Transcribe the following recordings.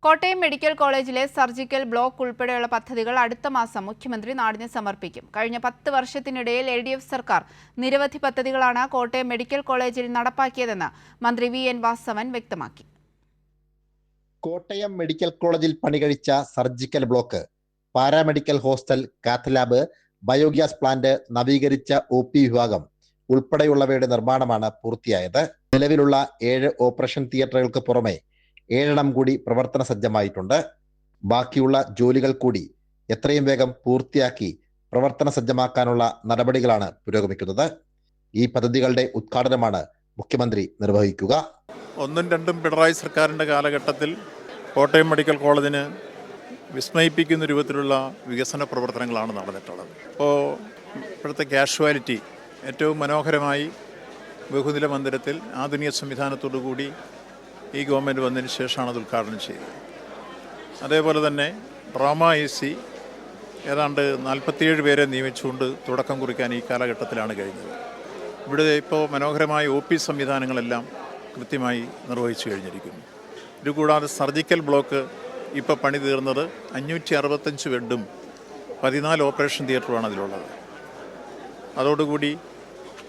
Kottayam medical കോളേജിലെ surgical block ഉൾപ്പെടെയുള്ള പദ്ധതികൾ അടുത്ത മാസം മുഖ്യമന്ത്രി നാടിന് സമർപ്പിക്കും. കഴിഞ്ഞ 10 വർഷത്തിനിടയിൽ LDF സർക്കാർ നിരവധി പദ്ധതികളാണ് കോട്ടയം മെഡിക്കൽ കോളേജിൽ നടപ്പാക്കിയതെന്ന് മന്ത്രി VN വാസവൻ വ്യക്തമാക്കി. കോട്ടയം മെഡിക്കൽ കോളേജിൽ പണികഴിച്ച surgical block, paramedical hostel, cath lab, biogas plant, നവീകരിച്ച OP വിഭാഗം ഉൾപ്പെടെയുള്ളവയുടെ നിർമ്മാണമാണ് പൂർത്തിയായത്. നിലവിലുള്ള 7 ഓപ്പറേഷൻ തിയേറ്ററുകൾക്ക് പുറമെ 7 കൂടി പ്രവർത്തന സജ്ജമായിട്ടുണ്ട്. ബാക്കിയുള്ള ജോലികൾ കൂടി എത്രയും വേഗം പൂർത്തിയാക്കി പ്രവർത്തന സജ്ജമാക്കാനുള്ള നടപടികളാണ് പുരോഗമിക്കുന്നത്. ഈ പദ്ധതികളുടെ ഉദ്ഘാടനമാണ് മുഖ്യമന്ത്രി നിർവഹിക്കുക. 1ഉം 2ഉം പിണറായി സർക്കാരിൻ്റെ കാലഘട്ടത്തിൽ കോട്ടയം മെഡിക്കൽ കോളേജിന് വിസ്മയിപ്പിക്കുന്ന രൂപത്തിലുള്ള വികസന പ്രവർത്തനങ്ങളാണ് നടന്നിട്ടുള്ളത്. ഇപ്പോഴത്തെ കാഷ്വാലിറ്റി ഏറ്റവും മനോഹരമായി ബഹുനില മന്ദിരത്തിൽ ആധുനിക സംവിധാനത്തോടു കൂടി ഈ ഗവൺമെൻറ് വന്നതിന് ശേഷമാണ് അത് ഉദ്ഘാടനം ചെയ്തത്. അതേപോലെ തന്നെ ട്രോമ AC ഏതാണ്ട് 47 പേരെ നിയമിച്ചുകൊണ്ട് തുടക്കം കുറിക്കാൻ ഈ കാലഘട്ടത്തിലാണ് കഴിഞ്ഞത്. ഇവിടെ ഇപ്പോൾ മനോഹരമായ OP സംവിധാനങ്ങളെല്ലാം കൃത്യമായി നിർവഹിച്ചു കഴിഞ്ഞിരിക്കുന്നു. ഇതുകൂടാതെ സർജിക്കൽ ബ്ലോക്ക് ഇപ്പോൾ പണി തീർന്നത് 565 ബെഡും 14 ഓപ്പറേഷൻ തിയേറ്ററുമാണ് അതിലുള്ളത്. അതോടുകൂടി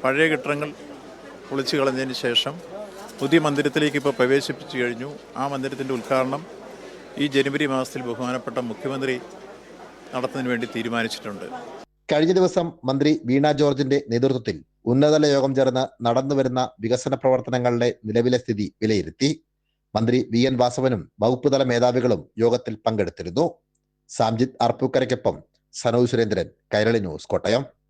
പഴയ കെട്ടിടങ്ങൾ പൊളിച്ചു കളഞ്ഞതിന് ശേഷം പുതിയ മന്ദിരത്തിലേക്ക് ഇപ്പോൾ പ്രവേശിപ്പിച്ചു കഴിഞ്ഞു. ആ മന്ദിരത്തിൻ്റെ ഉദ്ഘാടനം ഈ ജനുവരി മാസത്തിൽ ബഹുമാനപ്പെട്ട മുഖ്യമന്ത്രി നടത്തുന്നതിന് വേണ്ടി തീരുമാനിച്ചിട്ടുണ്ട്. കഴിഞ്ഞ ദിവസം മന്ത്രി വീണ ജോർജിന്റെ നേതൃത്വത്തിൽ ഉന്നതതല യോഗം ചേർന്ന് നടന്നുവരുന്ന വികസന പ്രവർത്തനങ്ങളുടെ നിലവിലെ സ്ഥിതി വിലയിരുത്തി. മന്ത്രി VN വാസവനും വകുപ്പ് തല മേധാവികളും യോഗത്തിൽ പങ്കെടുത്തിരുന്നു. സാംജിത് ആർപ്പൂക്കരയ്ക്കൊപ്പം സനോജ് സുരേന്ദ്രൻ, കൈരളി ന്യൂസ്, കോട്ടയം.